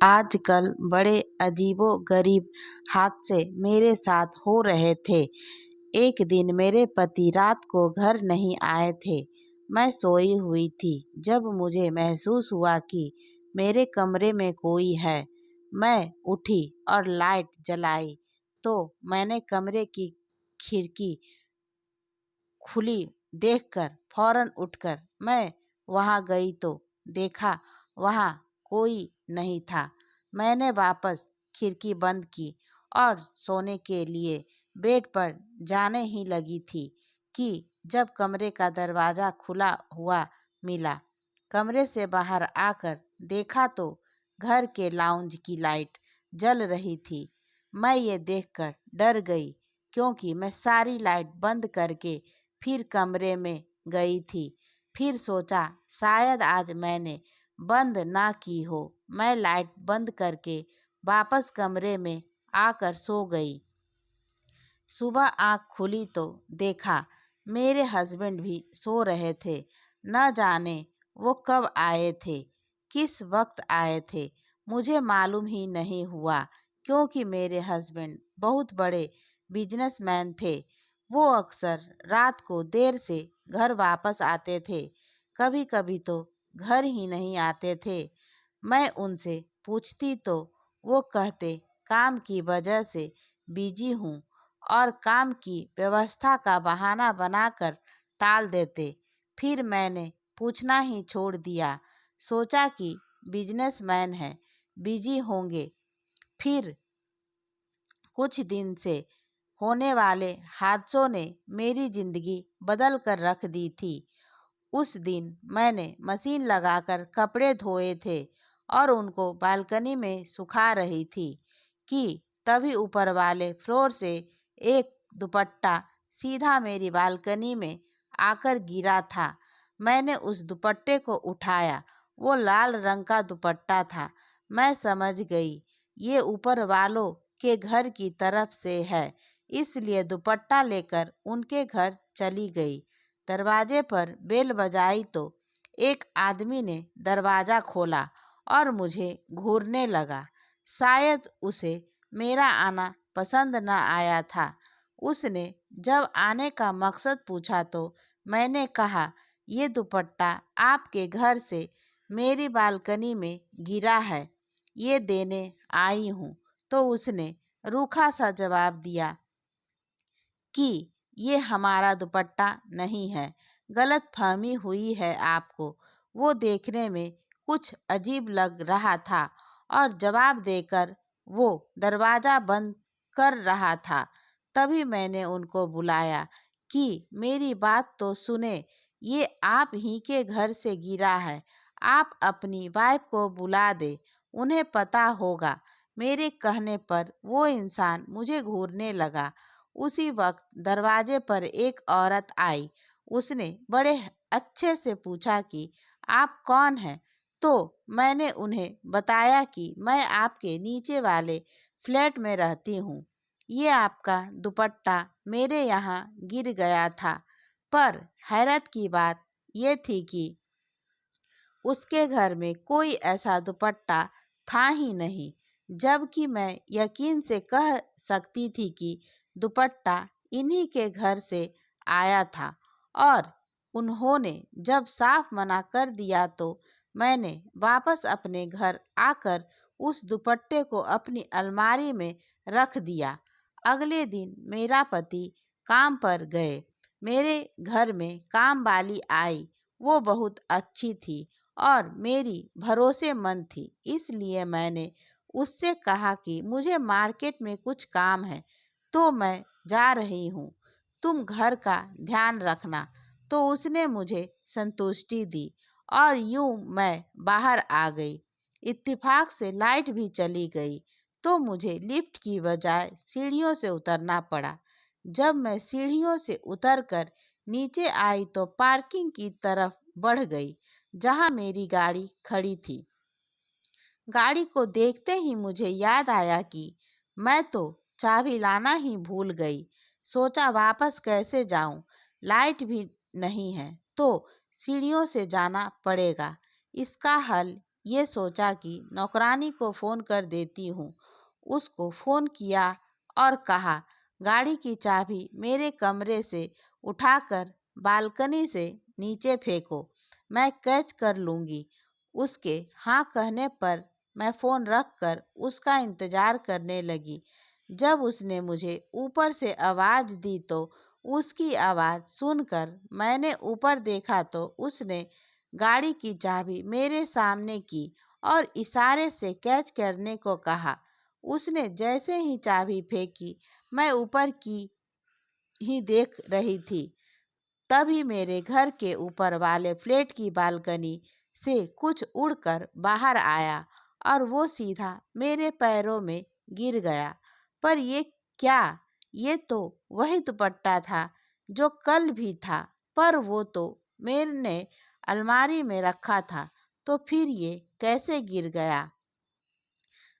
आजकल बड़े अजीबो-गरीब हादसे मेरे साथ हो रहे थे। एक दिन मेरे पति रात को घर नहीं आए थे। मैं सोई हुई थी जब मुझे महसूस हुआ कि मेरे कमरे में कोई है। मैं उठी और लाइट जलाई तो मैंने कमरे की खिड़की खुली देखकर फौरन उठकर मैं वहां गई तो देखा वहां कोई नहीं था। मैंने वापस खिड़की बंद की और सोने के लिए बेड पर जाने ही लगी थी कि जब कमरे का दरवाजा खुला हुआ मिला। कमरे से बाहर आकर देखा तो घर के लाउंज की लाइट जल रही थी। मैं ये देखकर डर गई क्योंकि मैं सारी लाइट बंद करके फिर कमरे में गई थी। फिर सोचा शायद आज मैंने बंद ना की हो। मैं लाइट बंद करके वापस कमरे में आकर सो गई। सुबह आँख खुली तो देखा मेरे हस्बैंड भी सो रहे थे। न जाने वो कब आए थे, किस वक्त आए थे, मुझे मालूम ही नहीं हुआ क्योंकि मेरे हस्बैंड बहुत बड़े बिजनेसमैन थे। वो अक्सर रात को देर से घर वापस आते थे, कभी कभी तो घर ही नहीं आते थे। मैं उनसे पूछती तो वो कहते काम की वजह से बिजी हूँ और काम की व्यवस्था का बहाना बनाकर टाल देते। फिर मैंने पूछना ही छोड़ दिया। सोचा कि बिजनेसमैन है, बिजी होंगे। फिर कुछ दिन से होने वाले हादसों ने मेरी जिंदगी बदल कर रख दी थी। उस दिन मैंने मशीन लगाकर कपड़े धोए थे और उनको बालकनी में सुखा रही थी कि तभी ऊपर वाले फ्लोर से एक दुपट्टा सीधा मेरी बालकनी में आकर गिरा था। मैंने उस दुपट्टे को उठाया। वो लाल रंग का दुपट्टा था। मैं समझ गई ये ऊपर वालों के घर की तरफ से है, इसलिए दुपट्टा लेकर उनके घर चली गई। दरवाजे पर बेल बजाई तो एक आदमी ने दरवाजा खोला और मुझे घूरने लगा। शायद उसे मेरा आना पसंद न आया था। उसने जब आने का मकसद पूछा तो मैंने कहा ये दुपट्टा आपके घर से मेरी बालकनी में गिरा है, ये देने आई हूँ। तो उसने रूखा सा जवाब दिया कि ये हमारा दुपट्टा नहीं है, गलतफहमी हुई है आपको। वो देखने में कुछ अजीब लग रहा था और जवाब देकर वो दरवाज़ा बंद कर रहा था। तभी मैंने उनको बुलाया कि मेरी बात तो सुने, ये आप ही के घर से गिरा है। आप अपनी वाइफ को बुला दे, उन्हें पता होगा। मेरे कहने पर वो इंसान मुझे घूरने लगा। उसी वक्त दरवाजे पर एक औरत आई। उसने बड़े अच्छे से पूछा कि आप कौन हैं? तो मैंने उन्हें बताया कि मैं आपके नीचे वाले फ्लैट में रहती हूँ। ये आपका दुपट्टा मेरे यहाँ गिर गया था। पर हैरत की बात ये थी कि उसके घर में कोई ऐसा दुपट्टा था ही नहीं, जबकि मैं यकीन से कह सकती थी कि दुपट्टा इन्हीं के घर से आया था। और उन्होंने जब साफ मना कर दिया तो मैंने वापस अपने घर आकर उस दुपट्टे को अपनी अलमारी में रख दिया। अगले दिन मेरा पति काम पर गए। मेरे घर में काम वाली आई। वो बहुत अच्छी थी और मेरी भरोसेमंद थी, इसलिए मैंने उससे कहा कि मुझे मार्केट में कुछ काम है तो मैं जा रही हूँ, तुम घर का ध्यान रखना। तो उसने मुझे संतुष्टि दी और यूं मैं बाहर आ गई। इत्तेफाक से लाइट भी चली गई तो मुझे लिफ्ट की बजाय सीढ़ियों से उतरना पड़ा। जब मैं सीढ़ियों से उतरकर नीचे आई तो पार्किंग की तरफ बढ़ गई जहां मेरी गाड़ी खड़ी थी। गाड़ी को देखते ही मुझे याद आया कि मैं तो चाबी लाना ही भूल गई। सोचा वापस कैसे जाऊं, लाइट भी नहीं है तो सीढ़ियों से जाना पड़ेगा। इसका हल ये सोचा कि नौकरानी को फ़ोन कर देती हूँ। उसको फ़ोन किया और कहा, गाड़ी की चाबी मेरे कमरे से उठाकर बालकनी से नीचे फेंको, मैं कैच कर लूँगी। उसके हाँ कहने पर मैं फ़ोन रखकर उसका इंतज़ार करने लगी। जब उसने मुझे ऊपर से आवाज़ दी तो उसकी आवाज़ सुनकर मैंने ऊपर देखा तो उसने गाड़ी की चाबी मेरे सामने की और इशारे से कैच करने को कहा। उसने जैसे ही चाबी फेंकी, मैं ऊपर की ही देख रही थी। तभी मेरे घर के ऊपर वाले फ्लैट की बालकनी से कुछ उड़कर बाहर आया और वो सीधा मेरे पैरों में गिर गया। पर ये क्या? ये तो वही दुपट्टा था जो कल भी था, पर वो तो मैंने अलमारी में रखा था, तो फिर ये कैसे गिर गया?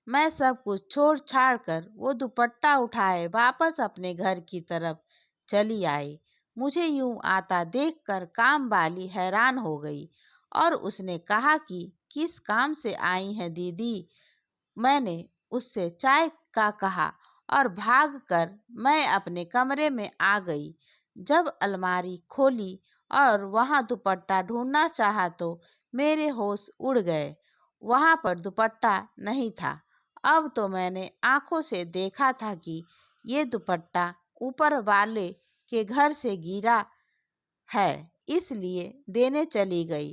मैं सब कुछ छोड़ छाड़ कर वो दुपट्टा उठाए वापस अपने घर की तरफ चली आई। मुझे यूं आता देखकर काम वाली हैरान हो गई और उसने कहा कि किस काम से आई हैं दीदी। मैंने उससे चाय का कहा और भागकर मैं अपने कमरे में आ गई। जब अलमारी खोली और वहां दुपट्टा ढूंढना चाहा तो मेरे होश उड़ गए। वहां पर दुपट्टा नहीं था। अब तो मैंने आंखों से देखा था कि ये दुपट्टा ऊपर वाले के घर से गिरा है, इसलिए देने चली गई।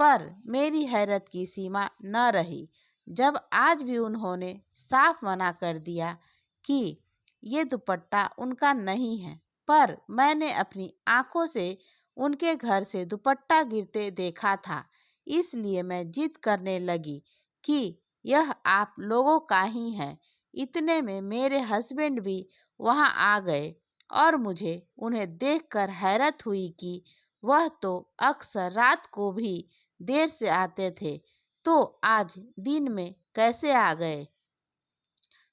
पर मेरी हैरत की सीमा न रही जब आज भी उन्होंने साफ मना कर दिया कि ये दुपट्टा उनका नहीं है। पर मैंने अपनी आंखों से उनके घर से दुपट्टा गिरते देखा था, इसलिए मैं जिद करने लगी कि यह आप लोगों का ही है। इतने में मेरे हस्बैंड भी वहां आ गए और मुझे उन्हें देखकर हैरत हुई कि वह तो अक्सर रात को भी देर से आते थे, तो आज दिन में कैसे आ गए?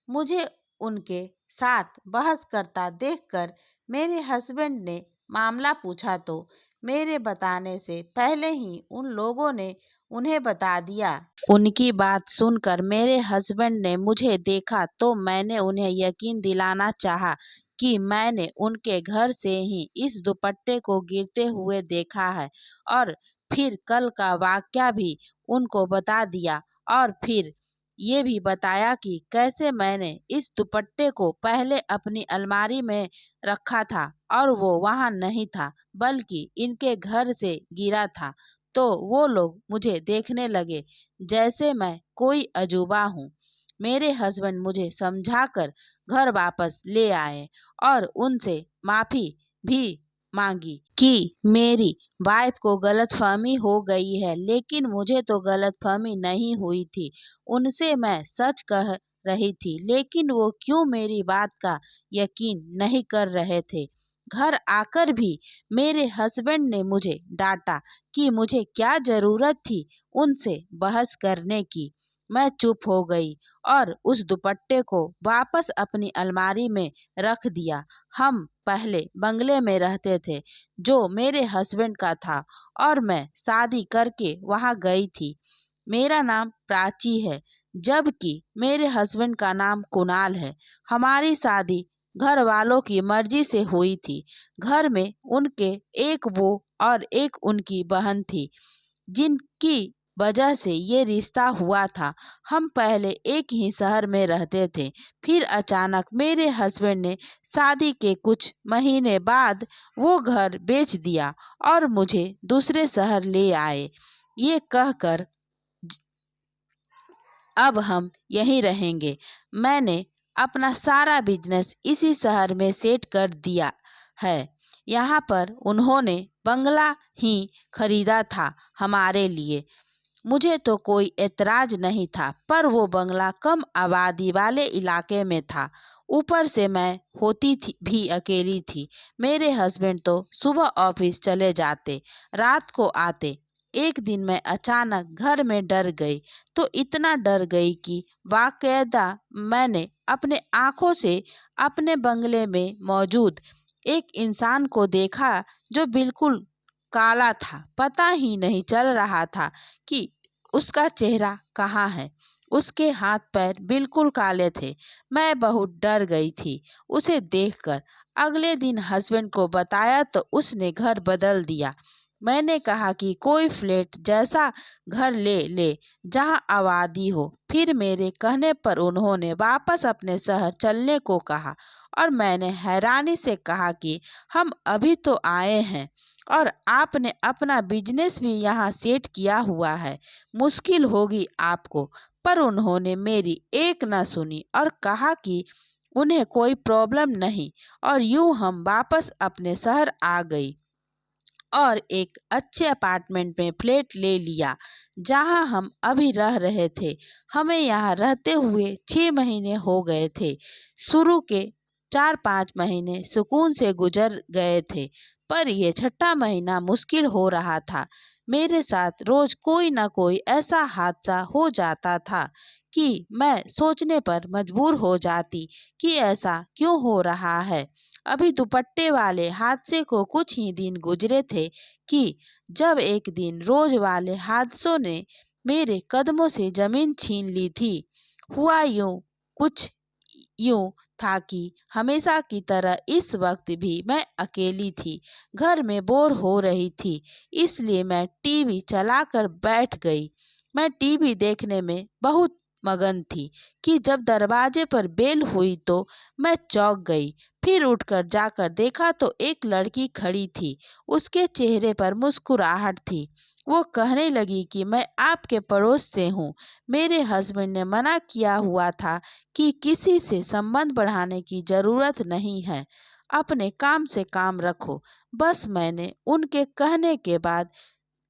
मुझे उनके साथ बहस करता देखकर मेरे हस्बैंड ने मामला पूछा तो मेरे बताने से पहले ही उन लोगों ने उन्हें बता दिया। उनकी बात सुनकर मेरे हस्बैंड ने मुझे देखा तो मैंने उन्हें यकीन दिलाना चाहा कि मैंने उनके घर से ही इस दुपट्टे को गिरते हुए देखा है और फिर कल का वाकया भी उनको बता दिया और फिर ये भी बताया कि कैसे मैंने इस दुपट्टे को पहले अपनी अलमारी में रखा था और वो वहां नहीं था बल्कि इनके घर से गिरा था। तो वो लोग मुझे देखने लगे जैसे मैं कोई अजूबा हूँ। मेरे हस्बैंड मुझे समझाकर घर वापस ले आए और उनसे माफी भी मांगी कि मेरी वाइफ को गलतफहमी हो गई है, लेकिन मुझे तो गलतफहमी नहीं हुई थी। उनसे मैं सच कह रही थी, लेकिन वो क्यों मेरी बात का यकीन नहीं कर रहे थे। घर आकर भी मेरे हस्बैंड ने मुझे डांटा कि मुझे क्या जरूरत थी उनसे बहस करने की। मैं चुप हो गई और उस दुपट्टे को वापस अपनी अलमारी में रख दिया। हम पहले बंगले में रहते थे जो मेरे हस्बैंड का था और मैं शादी करके वहां गई थी। मेरा नाम प्राची है जबकि मेरे हस्बैंड का नाम कुणाल है। हमारी शादी घर वालों की मर्जी से हुई थी। घर में उनके एक वो और एक उनकी बहन थी जिनकी वजह से ये रिश्ता हुआ था। हम पहले एक ही शहर में रहते थे, फिर अचानक मेरे हस्बैंड ने शादी के कुछ महीने बाद वो घर बेच दिया और मुझे दूसरे शहर ले आए, ये कहकर अब हम यहीं रहेंगे। मैंने अपना सारा बिजनेस इसी शहर में सेट कर दिया है। यहाँ पर उन्होंने बंगला ही खरीदा था हमारे लिए। मुझे तो कोई एतराज नहीं था, पर वो बंगला कम आबादी वाले इलाके में था। ऊपर से मैं होती थी भी अकेली थी। मेरे हस्बैंड तो सुबह ऑफिस चले जाते, रात को आते। एक दिन मैं अचानक घर में डर गई, तो इतना डर गई कि बाकायदा मैंने अपने आँखों से अपने बंगले में मौजूद एक इंसान को देखा जो बिल्कुल काला था। पता ही नहीं चल रहा था कि उसका चेहरा कहाँ है? उसके हाथ पैर बिल्कुल काले थे। मैं बहुत डर गई थी उसे देखकर। अगले दिन हस्बैंड को बताया तो उसने घर बदल दिया। मैंने कहा कि कोई फ्लैट जैसा घर ले ले जहां आबादी हो। फिर मेरे कहने पर उन्होंने वापस अपने शहर चलने को कहा और मैंने हैरानी से कहा कि हम अभी तो आए हैं और आपने अपना बिजनेस भी यहाँ सेट किया हुआ है, मुश्किल होगी आपको। पर उन्होंने मेरी एक न सुनी और कहा कि उन्हें कोई प्रॉब्लम नहीं और यूं हम वापस अपने शहर आ गई और एक अच्छे अपार्टमेंट में फ्लैट ले लिया जहां हम अभी रह रहे थे। हमें यहाँ रहते हुए 6 महीने हो गए थे। शुरू के 4-5 महीने सुकून से गुजर गए थे, पर यह छठा महीना मुश्किल हो रहा था। मेरे साथ रोज कोई ना कोई ऐसा हादसा हो जाता था कि मैं सोचने पर मजबूर हो जाती कि ऐसा क्यों हो रहा है। अभी दुपट्टे वाले हादसे को कुछ ही दिन गुजरे थे कि जब एक दिन रोज वाले हादसों ने मेरे कदमों से जमीन छीन ली थी। हुआ कुछ यूं था कि हमेशा की तरह इस वक्त भी मैं अकेली थी। घर में बोर हो रही थी, इसलिए मैं टीवी चलाकर बैठ गई। मैं टीवी देखने में बहुत मगन थी कि जब दरवाजे पर बेल हुई तो मैं चौंक गई। फिर उठकर जाकर देखा तो एक लड़की खड़ी थी। उसके चेहरे पर मुस्कुराहट थी। वो कहने लगी कि मैं आपके पड़ोस से हूँ। मेरे हस्बैंड ने मना किया हुआ था कि किसी से संबंध बढ़ाने की जरूरत नहीं है, अपने काम से काम रखो। बस मैंने उनके कहने के बाद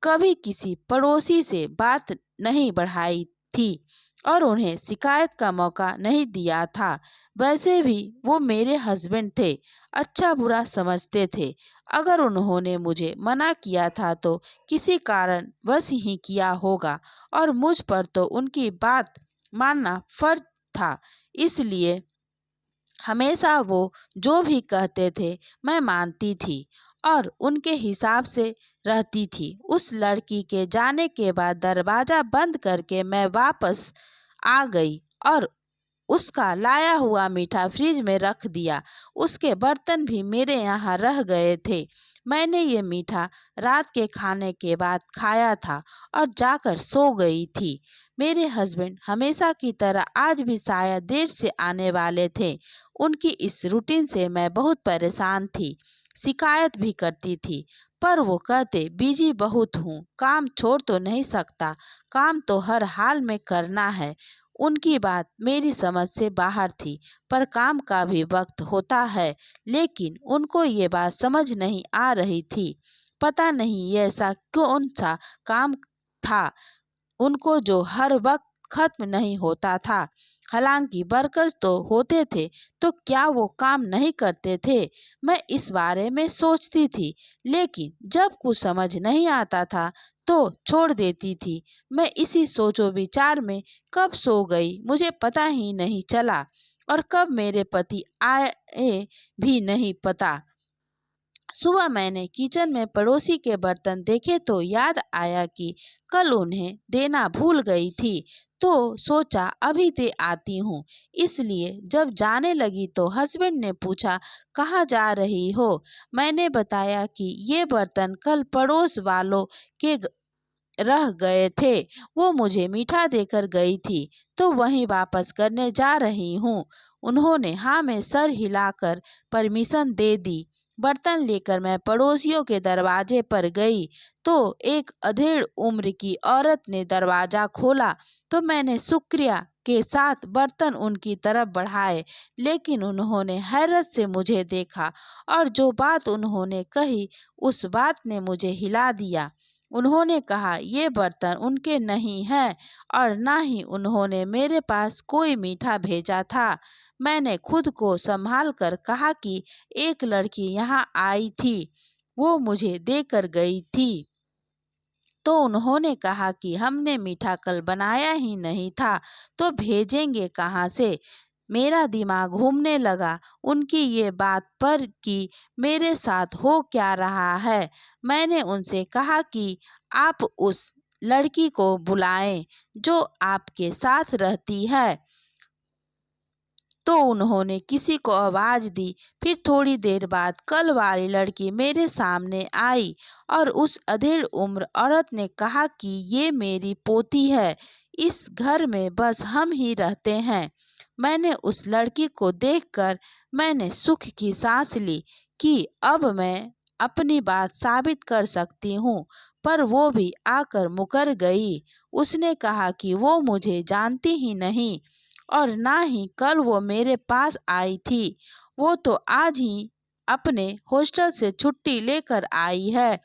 कभी किसी पड़ोसी से बात नहीं बढ़ाई थी और उन्हें शिकायत का मौका नहीं दिया था। वैसे भी वो मेरे हस्बैंड थे, अच्छा बुरा समझते थे। अगर उन्होंने मुझे मना किया था तो किसी कारण बस ही किया होगा और मुझ पर तो उनकी बात मानना फर्ज था। इसलिए हमेशा वो जो भी कहते थे मैं मानती थी और उनके हिसाब से रहती थी। उस लड़की के जाने के बाद दरवाज़ा बंद करके मैं वापस आ गई और उसका लाया हुआ मीठा फ्रिज में रख दिया। उसके बर्तन भी मेरे यहाँ रह गए थे। मैंने ये मीठा रात के खाने के बाद खाया था और जाकर सो गई थी। मेरे हस्बैंड हमेशा की तरह आज भी शायद देर से आने वाले थे। उनकी इस रूटीन से मैं बहुत परेशान थी, शिकायत भी करती थी, पर वो कहते बिजी बहुत हूँ, काम छोड़ तो नहीं सकता, काम तो हर हाल में करना है। उनकी बात मेरी समझ से बाहर थी, पर काम का भी वक्त होता है, लेकिन उनको ये बात समझ नहीं आ रही थी। पता नहीं ये ऐसा कौन सा काम था उनको जो हर वक्त खत्म नहीं होता था। हालांकि वर्कर्स तो होते थे, तो क्या वो काम नहीं करते थे? मैं इस बारे में सोचती थी, लेकिन जब कुछ समझ नहीं आता था तो छोड़ देती थी। मैं इसी सोचो विचार में कब सो गई मुझे पता ही नहीं चला और कब मेरे पति आए भी नहीं पता। सुबह मैंने किचन में पड़ोसी के बर्तन देखे तो याद आया कि कल उन्हें देना भूल गई थी, तो सोचा अभी दे आती हूँ। इसलिए जब जाने लगी तो हस्बैंड ने पूछा कहाँ जा रही हो। मैंने बताया कि ये बर्तन कल पड़ोस वालों के रह गए थे, वो मुझे मीठा देकर गई थी, तो वहीं वापस करने जा रही हूँ। उन्होंने हाँ में सर हिलाकर परमिशन दे दी। बर्तन लेकर मैं पड़ोसियों के दरवाजे पर गई तो एक अधेड़ उम्र की औरत ने दरवाजा खोला, तो मैंने शुक्रिया के साथ बर्तन उनकी तरफ बढ़ाए, लेकिन उन्होंने हैरत से मुझे देखा और जो बात उन्होंने कही उस बात ने मुझे हिला दिया। उन्होंने कहा ये बर्तन उनके नहीं हैं और ना ही उन्होंने मेरे पास कोई मीठा भेजा था। मैंने खुद को संभाल कर कहा कि एक लड़की यहाँ आई थी, वो मुझे देकर गई थी। तो उन्होंने कहा कि हमने मीठा कल बनाया ही नहीं था, तो भेजेंगे कहाँ से? मेरा दिमाग घूमने लगा उनकी ये बात पर कि मेरे साथ हो क्या रहा है। मैंने उनसे कहा कि आप उस लड़की को बुलाएं जो आपके साथ रहती है। तो उन्होंने किसी को आवाज दी। फिर थोड़ी देर बाद कल वाली लड़की मेरे सामने आई और उस अधेड़ उम्र औरत ने कहा कि ये मेरी पोती है, इस घर में बस हम ही रहते हैं। मैंने उस लड़की को देखकर मैंने सुख की सांस ली कि अब मैं अपनी बात साबित कर सकती हूँ, पर वो भी आकर मुकर गई। उसने कहा कि वो मुझे जानती ही नहीं और ना ही कल वो मेरे पास आई थी। वो तो आज ही अपने हॉस्टल से छुट्टी लेकर आई है,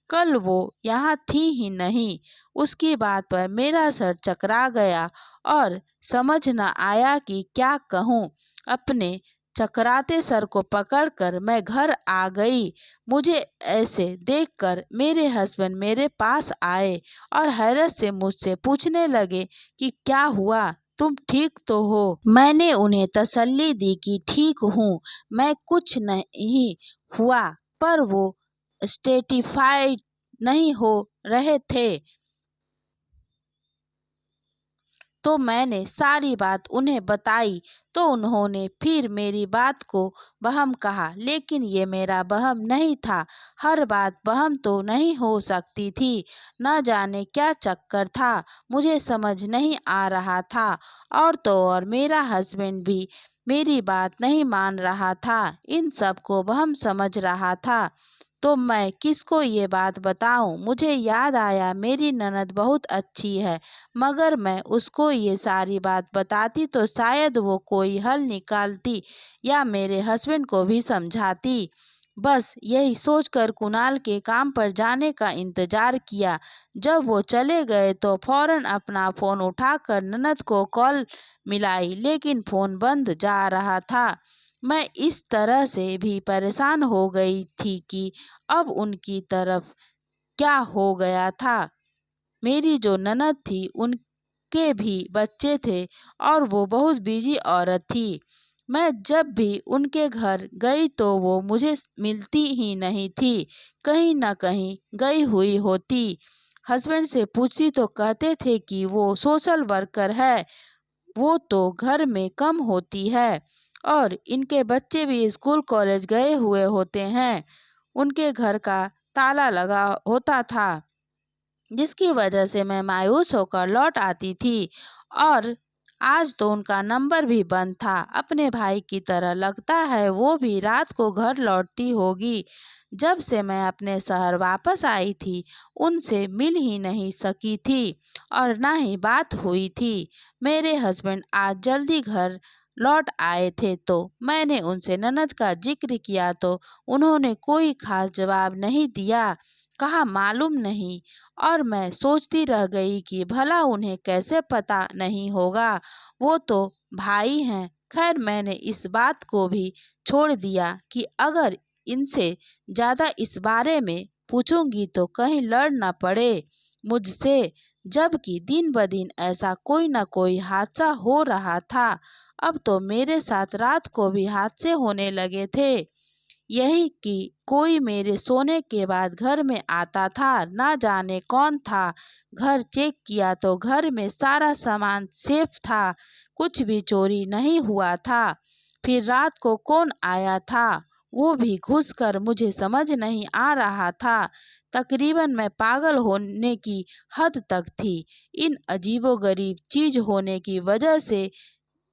कल वो यहाँ थी ही नहीं। उसकी बात पर मेरा सर चकरा गया और समझ न आया कि क्या कहूँ। अपने चकराते सर को पकड़कर मैं घर आ गई। मुझे ऐसे देखकर मेरे हस्बैंड मेरे पास आए और हैरत से मुझसे पूछने लगे कि क्या हुआ, तुम ठीक तो हो? मैंने उन्हें तसल्ली दी कि ठीक हूँ, मैं कुछ नहीं हुआ, पर वो स्टेटिफाइड नहीं हो रहे थे। तो मैंने सारी बात उन्हें बताई। तो उन्होंने फिर मेरी बात को वहम कहा, लेकिन ये मेरा वहम नहीं था। हर बात वहम तो नहीं हो सकती थी। न जाने क्या चक्कर था, मुझे समझ नहीं आ रहा था। और तो और मेरा हस्बैंड भी मेरी बात नहीं मान रहा था, इन सब को वहम समझ रहा था। तो मैं किसको ये बात बताऊं? मुझे याद आया मेरी ननद बहुत अच्छी है, मगर मैं उसको ये सारी बात बताती तो शायद वो कोई हल निकालती या मेरे हस्बैंड को भी समझाती। बस यही सोचकर कुणाल के काम पर जाने का इंतजार किया। जब वो चले गए तो फौरन अपना फ़ोन उठाकर ननद को कॉल मिलाई, लेकिन फ़ोन बंद जा रहा था। मैं इस तरह से भी परेशान हो गई थी कि अब उनकी तरफ क्या हो गया था। मेरी जो ननद थी उनके भी बच्चे थे और वो बहुत बिजी औरत थी। मैं जब भी उनके घर गई तो वो मुझे मिलती ही नहीं थी, कहीं न कहीं गई हुई होती। हस्बैंड से पूछती तो कहते थे कि वो सोशल वर्कर है, वो तो घर में कम होती है और इनके बच्चे भी स्कूल कॉलेज गए हुए होते हैं। उनके घर का ताला लगा होता था, जिसकी वजह से मैं मायूस होकर लौट आती थी। और आज तो उनका नंबर भी बंद था। अपने भाई की तरह लगता है वो भी रात को घर लौटती होगी। जब से मैं अपने शहर वापस आई थी उनसे मिल ही नहीं सकी थी और ना ही बात हुई थी। मेरे हस्बैंड आज जल्दी घर लौट आए थे तो मैंने उनसे ननद का जिक्र किया तो उन्होंने कोई खास जवाब नहीं दिया, कहा मालूम नहीं। और मैं सोचती रह गई कि भला उन्हें कैसे पता नहीं होगा, वो तो भाई हैं। खैर मैंने इस बात को भी छोड़ दिया कि अगर इनसे ज़्यादा इस बारे में पूछूंगी तो कहीं लड़ न पड़े मुझसे, जबकि दिन ब दिन ऐसा कोई न कोई हादसा हो रहा था। अब तो मेरे साथ रात को भी हादसे होने लगे थे। यही कि कोई मेरे सोने के बाद घर में आता था, ना जाने कौन था। घर चेक किया तो घर में सारा सामान सेफ था, कुछ भी चोरी नहीं हुआ था। फिर रात को कौन आया था वो भी घुसकर मुझे समझ नहीं आ रहा था। तकरीबन मैं पागल होने की हद तक थी इन अजीबोगरीब चीज होने की वजह से,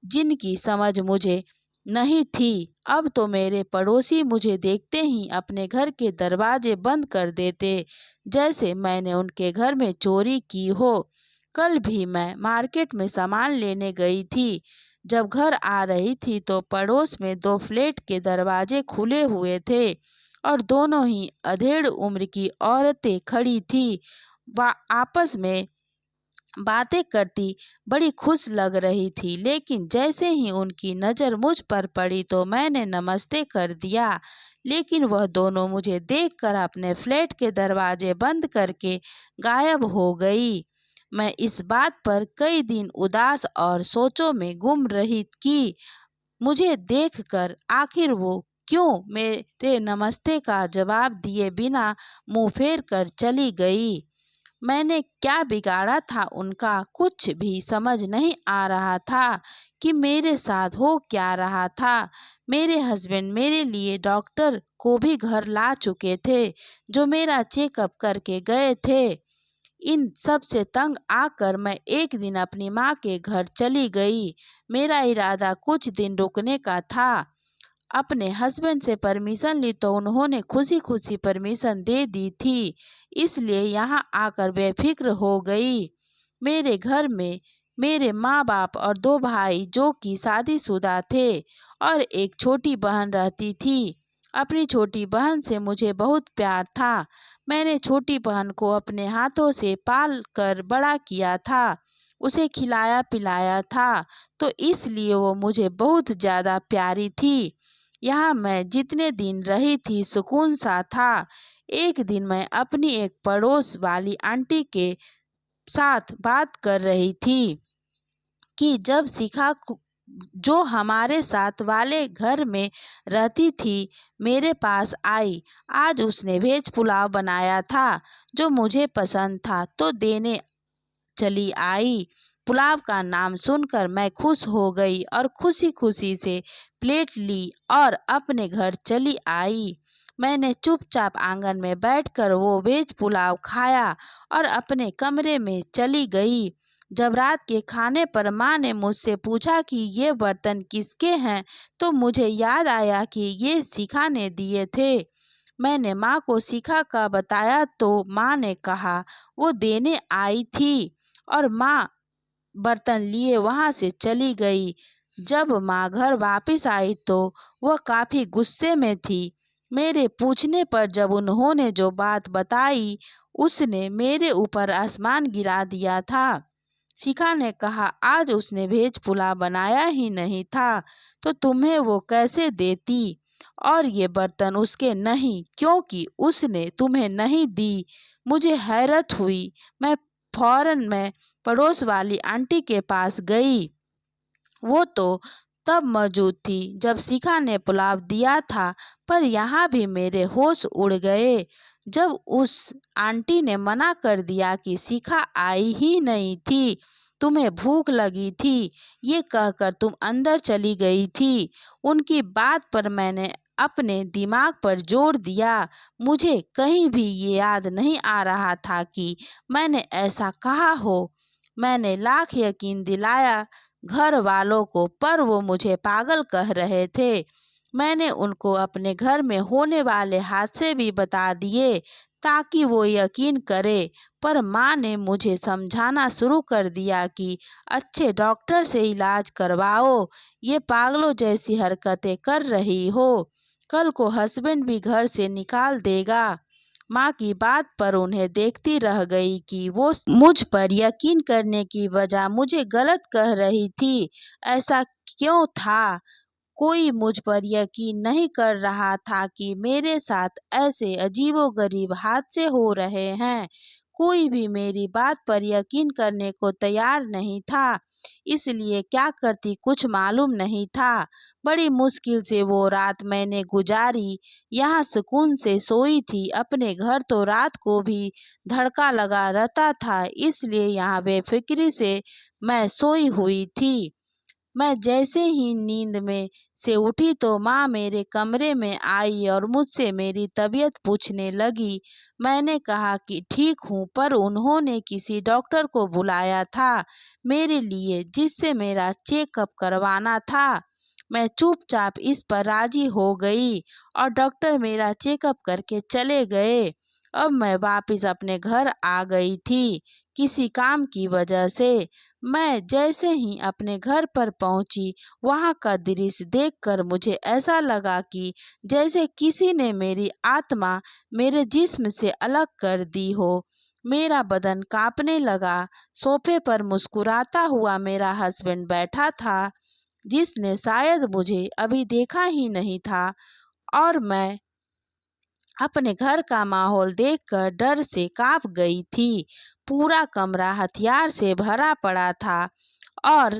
जिनकी समझ मुझे नहीं थी। अब तो मेरे पड़ोसी मुझे देखते ही अपने घर के दरवाजे बंद कर देते, जैसे मैंने उनके घर में चोरी की हो। कल भी मैं मार्केट में सामान लेने गई थी। जब घर आ रही थी तो पड़ोस में दो फ्लैट के दरवाजे खुले हुए थे और दोनों ही अधेड़ उम्र की औरतें खड़ी थी। आपस में बातें करती बड़ी खुश लग रही थी, लेकिन जैसे ही उनकी नज़र मुझ पर पड़ी तो मैंने नमस्ते कर दिया, लेकिन वह दोनों मुझे देखकर अपने फ्लैट के दरवाजे बंद करके गायब हो गई। मैं इस बात पर कई दिन उदास और सोचों में गुम रही कि मुझे देखकर आखिर वो क्यों मेरे नमस्ते का जवाब दिए बिना मुंह फेर कर चली गई। मैंने क्या बिगाड़ा था उनका, कुछ भी समझ नहीं आ रहा था कि मेरे साथ हो क्या रहा था। मेरे हस्बैंड मेरे लिए डॉक्टर को भी घर ला चुके थे, जो मेरा चेकअप करके गए थे। इन सब से तंग आकर मैं एक दिन अपनी माँ के घर चली गई। मेरा इरादा कुछ दिन रुकने का था। अपने हस्बैंड से परमिशन ली तो उन्होंने खुशी खुशी परमिशन दे दी थी, इसलिए यहाँ आकर बेफिक्र हो गई। मेरे घर में मेरे माँ बाप और दो भाई जो कि शादीशुदा थे और एक छोटी बहन रहती थी। अपनी छोटी बहन से मुझे बहुत प्यार था। मैंने छोटी बहन को अपने हाथों से पाल कर बड़ा किया था, उसे खिलाया पिलाया था, तो इसलिए वो मुझे बहुत ज़्यादा प्यारी थी। यहाँ मैं जितने दिन रही थी सुकून सा था। एक दिन मैं अपनी एक पड़ोस वाली आंटी के साथ बात कर रही थी कि जब जो हमारे साथ वाले घर में रहती थी मेरे पास आई। आज उसने वेज पुलाव बनाया था जो मुझे पसंद था, तो देने चली आई। पुलाव का नाम सुनकर मैं खुश हो गई और खुशी खुशी से प्लेट ली और अपने घर चली आई। मैंने चुपचाप आंगन में बैठकर वो वेज पुलाव खाया और अपने कमरे में चली गई। जब रात के खाने पर माँ ने मुझसे पूछा कि ये बर्तन किसके हैं, तो मुझे याद आया कि ये शिखा ने दिए थे। मैंने माँ को शिखा का बताया तो माँ ने कहा वो देने आई थी, और माँ बर्तन लिए वहाँ से चली गई। जब माँ घर वापस आई तो वह काफ़ी गुस्से में थी। मेरे पूछने पर जब उन्होंने जो बात बताई उसने मेरे ऊपर आसमान गिरा दिया था। शिखा ने कहा आज उसने वेज पुलाव बनाया ही नहीं था तो तुम्हें वो कैसे देती, और ये बर्तन उसके नहीं क्योंकि उसने तुम्हें नहीं दी। मुझे हैरत हुई। मैं फौरन में पड़ोस वाली आंटी के पास गई। वो तो तब मौजूद थी जब शिखा ने पुलाव दिया था, पर यहाँ भी मेरे होश उड़ गए जब उस आंटी ने मना कर दिया कि शिखा आई ही नहीं थी, तुम्हें भूख लगी थी, ये कहकर तुम अंदर चली गई थी। उनकी बात पर मैंने अपने दिमाग पर जोर दिया। मुझे कहीं भी ये याद नहीं आ रहा था कि मैंने ऐसा कहा हो। मैंने लाख यकीन दिलाया घर वालों को, पर वो मुझे पागल कह रहे थे। मैंने उनको अपने घर में होने वाले हादसे भी बता दिए ताकि वो यकीन करे, पर माँ ने मुझे समझाना शुरू कर दिया कि अच्छे डॉक्टर से इलाज करवाओ, ये पागलों जैसी हरकतें कर रही हो, कल को हस्बैंड भी घर से निकाल देगा। माँ की बात पर उन्हें देखती रह गई कि वो मुझ पर यकीन करने की बजाय मुझे गलत कह रही थी। ऐसा क्यों था? कोई मुझ पर यकीन नहीं कर रहा था कि मेरे साथ ऐसे अजीबोगरीब हादसे हो रहे हैं। कोई भी मेरी बात पर यकीन करने को तैयार नहीं था, इसलिए क्या करती कुछ मालूम नहीं था। बड़ी मुश्किल से वो रात मैंने गुजारी। यहाँ सुकून से सोई थी। अपने घर तो रात को भी धड़का लगा रहता था, इसलिए यहाँ बेफिक्री से मैं सोई हुई थी। मैं जैसे ही नींद में से उठी तो माँ मेरे कमरे में आई और मुझसे मेरी तबीयत पूछने लगी। मैंने कहा कि ठीक हूँ, पर उन्होंने किसी डॉक्टर को बुलाया था मेरे लिए जिससे मेरा चेकअप करवाना था। मैं चुपचाप इस पर राजी हो गई और डॉक्टर मेरा चेकअप करके चले गए। अब मैं वापस अपने घर आ गई थी किसी काम की वजह से। मैं जैसे ही अपने घर पर पहुंची, वहां का दृश्य देखकर मुझे ऐसा लगा कि जैसे किसी ने मेरी आत्मा मेरे जिस्म से अलग कर दी हो। मेरा बदन कांपने लगा। सोफे पर मुस्कुराता हुआ मेरा हस्बैंड बैठा था, जिसने शायद मुझे अभी देखा ही नहीं था, और मैं अपने घर का माहौल देखकर डर से कांप गई थी। पूरा कमरा हथियार से भरा पड़ा था और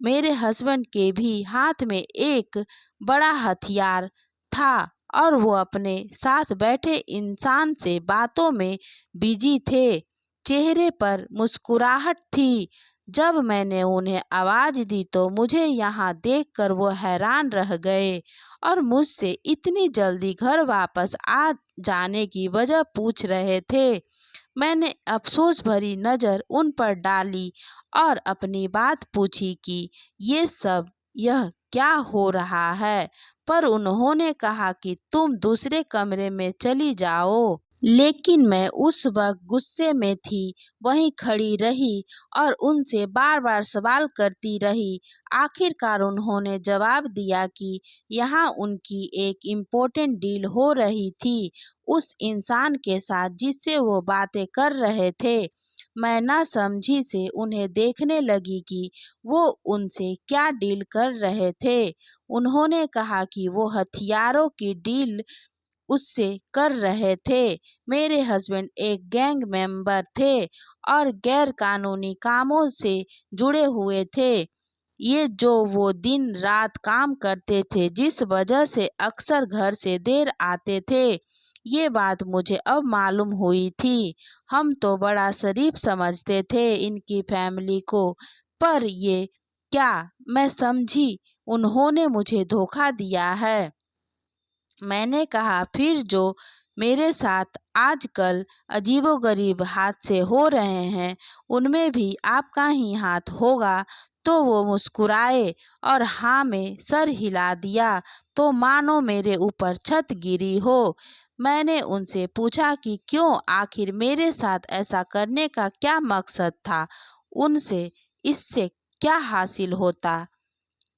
मेरे हस्बैंड के भी हाथ में एक बड़ा हथियार था, और वो अपने साथ बैठे इंसान से बातों में बिजी थे। चेहरे पर मुस्कुराहट थी। जब मैंने उन्हें आवाज दी तो मुझे यहाँ देखकर वो हैरान रह गए और मुझसे इतनी जल्दी घर वापस आ जाने की वजह पूछ रहे थे। मैंने अफसोस भरी नज़र उन पर डाली और अपनी बात पूछी कि यह क्या हो रहा है, पर उन्होंने कहा कि तुम दूसरे कमरे में चली जाओ। लेकिन मैं उस वक्त गुस्से में थी, वहीं खड़ी रही और उनसे बार-बार सवाल करती रही। आखिरकार उन्होंने जवाब दिया कि यहाँ उनकी एक इम्पोर्टेंट डील हो रही थी उस इंसान के साथ जिससे वो बातें कर रहे थे। मैं ना समझी से उन्हें देखने लगी कि वो उनसे क्या डील कर रहे थे। उन्होंने कहा कि वो हथियारों की डील उससे कर रहे थे। मेरे हस्बैंड एक गैंग मेंबर थे और गैर कानूनी कामों से जुड़े हुए थे। ये जो वो दिन रात काम करते थे जिस वजह से अक्सर घर से देर आते थे, ये बात मुझे अब मालूम हुई थी। हम तो बड़ा शरीफ समझते थे इनकी फैमिली को, पर ये क्या, मैं समझी उन्होंने मुझे धोखा दिया है। मैंने कहा, फिर जो मेरे साथ आजकल अजीबोगरीब हादसे हो रहे हैं उनमें भी आपका ही हाथ होगा। तो वो मुस्कुराए और हाँ में सर हिला दिया तो मानो मेरे ऊपर छत गिरी हो। मैंने उनसे पूछा कि क्यों, आखिर मेरे साथ ऐसा करने का क्या मकसद था, उनसे इससे क्या हासिल होता।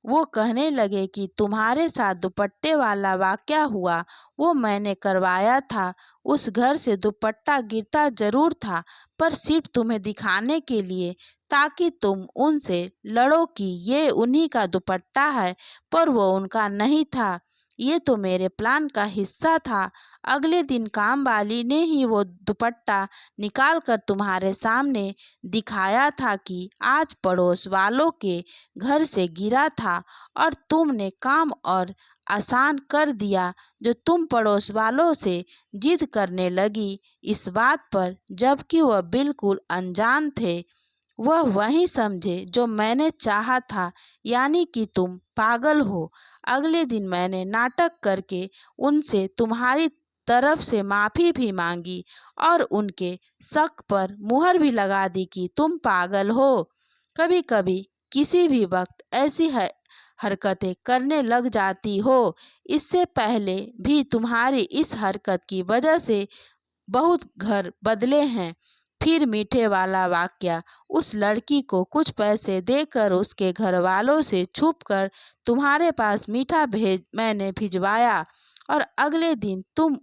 वो कहने लगे कि तुम्हारे साथ दुपट्टे वाला वाकया हुआ वो मैंने करवाया था। उस घर से दुपट्टा गिरता जरूर था, पर सिर्फ तुम्हें दिखाने के लिए, ताकि तुम उनसे लड़ो कि ये उन्हीं का दुपट्टा है, पर वो उनका नहीं था। ये तो मेरे प्लान का हिस्सा था। अगले दिन काम वाली ने ही वो दुपट्टा निकाल कर तुम्हारे सामने दिखाया था कि आज पड़ोस वालों के घर से गिरा था और तुमने काम और आसान कर दिया जो तुम पड़ोस वालों से जिद करने लगी इस बात पर, जबकि वह बिल्कुल अनजान थे। वह वही समझे जो मैंने चाहा था, यानी कि तुम पागल हो। अगले दिन मैंने नाटक करके उनसे तुम्हारी तरफ से माफ़ी भी मांगी और उनके शक पर मुहर भी लगा दी कि तुम पागल हो। कभी कभी किसी भी वक्त ऐसी हरकतें करने लग जाती हो। इससे पहले भी तुम्हारी इस हरकत की वजह से बहुत घर बदले हैं। फिर मीठे वाला वाकया, उस लड़की को कुछ पैसे देकर उसके घर वालों से छुपकर तुम्हारे पास मीठा मैंने भिजवाया और अगले दिन तुम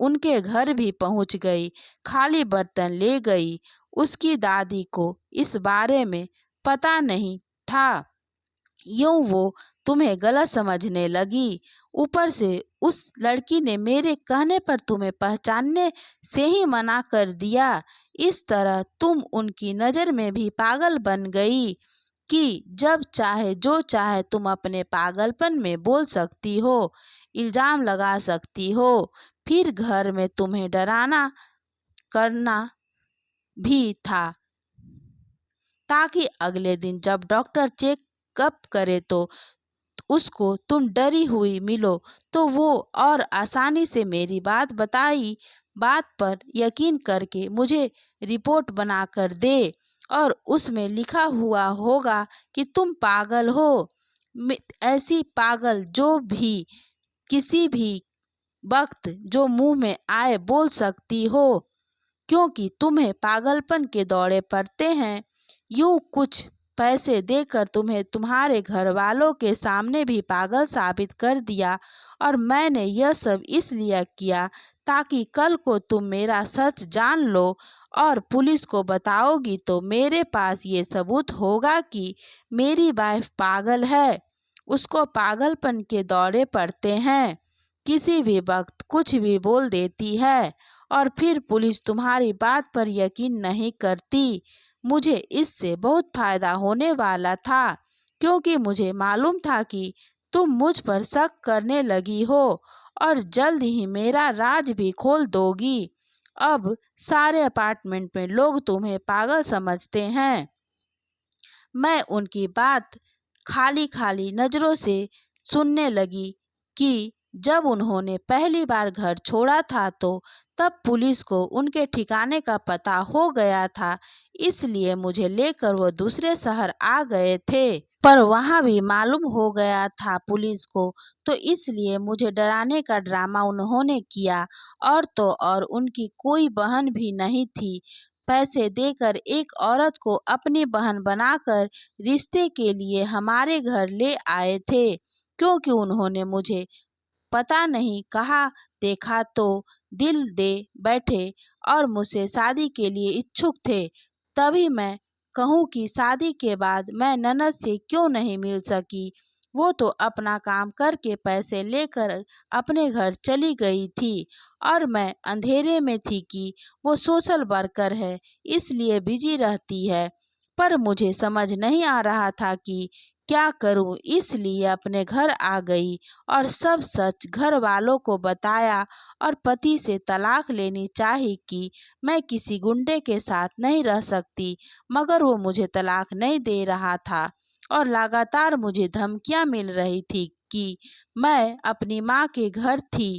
उनके घर भी पहुंच गई, खाली बर्तन ले गई। उसकी दादी को इस बारे में पता नहीं था, यूं वो तुम्हें गलत समझने लगी। ऊपर से उस लड़की ने मेरे कहने पर तुम्हें पहचानने से ही मना कर दिया। इस तरह तुम उनकी नज़र में भी पागल बन गई कि जब चाहे जो चाहे तुम अपने पागलपन में बोल सकती हो, इल्ज़ाम लगा सकती हो। फिर घर में तुम्हें डराना करना भी था, ताकि अगले दिन जब डॉक्टर चेकअप करे तो उसको तुम डरी हुई मिलो, तो वो और आसानी से मेरी बात पर यकीन करके मुझे रिपोर्ट बना कर दे और उसमें लिखा हुआ होगा कि तुम पागल हो। ऐसी पागल जो भी किसी भी वक्त जो मुंह में आए बोल सकती हो, क्योंकि तुम्हें पागलपन के दौरे पड़ते हैं। यूं कुछ पैसे देकर तुम्हें तुम्हारे घर वालों के सामने भी पागल साबित कर दिया और मैंने यह सब इसलिए किया ताकि कल को तुम मेरा सच जान लो और पुलिस को बताओगी तो मेरे पास ये सबूत होगा कि मेरी वाइफ पागल है, उसको पागलपन के दौरे पड़ते हैं, किसी भी वक्त कुछ भी बोल देती है और फिर पुलिस तुम्हारी बात पर यकीन नहीं करती। मुझे इससे बहुत फायदा होने वाला था, क्योंकि मुझे मालूम था कि तुम मुझ पर शक करने लगी हो और जल्द ही मेरा राज भी खोल दोगी अब सारे अपार्टमेंट में लोग तुम्हें पागल समझते हैं। मैं उनकी बात खाली खाली नज़रों से सुनने लगी कि जब उन्होंने पहली बार घर छोड़ा था तो तब पुलिस को उनके ठिकाने का पता हो गया था, इसलिए मुझे लेकर वो दूसरे शहर आ गए थे। पर वहाँ भी मालूम हो गया था पुलिस को, तो इसलिए मुझे डराने का ड्रामा उन्होंने किया। और तो और उनकी कोई बहन भी नहीं थी। पैसे देकर एक औरत को अपनी बहन बनाकर रिश्ते के लिए हमारे घर ले आए थे, क्योंकि उन्होंने मुझे पता नहीं कहाँ देखा तो दिल दे बैठे और मुझसे शादी के लिए इच्छुक थे। तभी मैं कहूँ कि शादी के बाद मैं ननद से क्यों नहीं मिल सकी। वो तो अपना काम करके पैसे लेकर अपने घर चली गई थी और मैं अंधेरे में थी कि वो सोशल वर्कर है, इसलिए बिजी रहती है। पर मुझे समझ नहीं आ रहा था कि क्या करूं, इसलिए अपने घर आ गई और सब सच घर वालों को बताया और पति से तलाक लेनी चाही कि मैं किसी गुंडे के साथ नहीं रह सकती, मगर वो मुझे तलाक नहीं दे रहा था और लगातार मुझे धमकियां मिल रही थी कि मैं अपनी माँ के घर थी।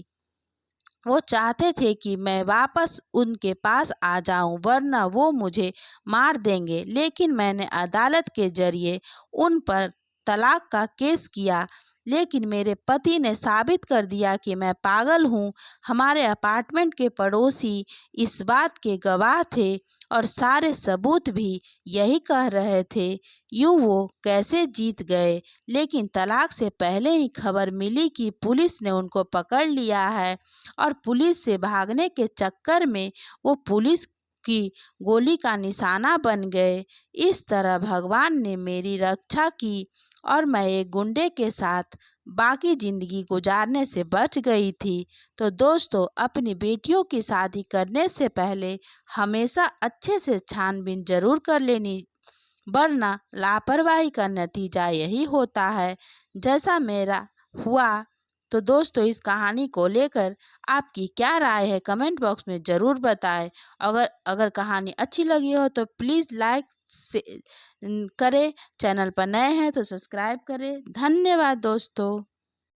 वो चाहते थे कि मैं वापस उनके पास आ जाऊं, वरना वो मुझे मार देंगे। लेकिन मैंने अदालत के जरिए उन पर तलाक का केस किया, लेकिन मेरे पति ने साबित कर दिया कि मैं पागल हूँ। हमारे अपार्टमेंट के पड़ोसी इस बात के गवाह थे और सारे सबूत भी यही कह रहे थे। यूँ वो कैसे जीत गए, लेकिन तलाक से पहले ही खबर मिली कि पुलिस ने उनको पकड़ लिया है और पुलिस से भागने के चक्कर में वो पुलिस की गोली का निशाना बन गए। इस तरह भगवान ने मेरी रक्षा की और मैं एक गुंडे के साथ बाकी ज़िंदगी गुजारने से बच गई थी। तो दोस्तों, अपनी बेटियों की शादी करने से पहले हमेशा अच्छे से छानबीन ज़रूर कर लेनी, वरना लापरवाही का नतीजा यही होता है जैसा मेरा हुआ। तो दोस्तों, इस कहानी को लेकर आपकी क्या राय है कमेंट बॉक्स में ज़रूर बताएं। अगर अगर कहानी अच्छी लगी हो तो प्लीज़ लाइक से करें, चैनल पर नए हैं तो सब्सक्राइब करें। धन्यवाद दोस्तों।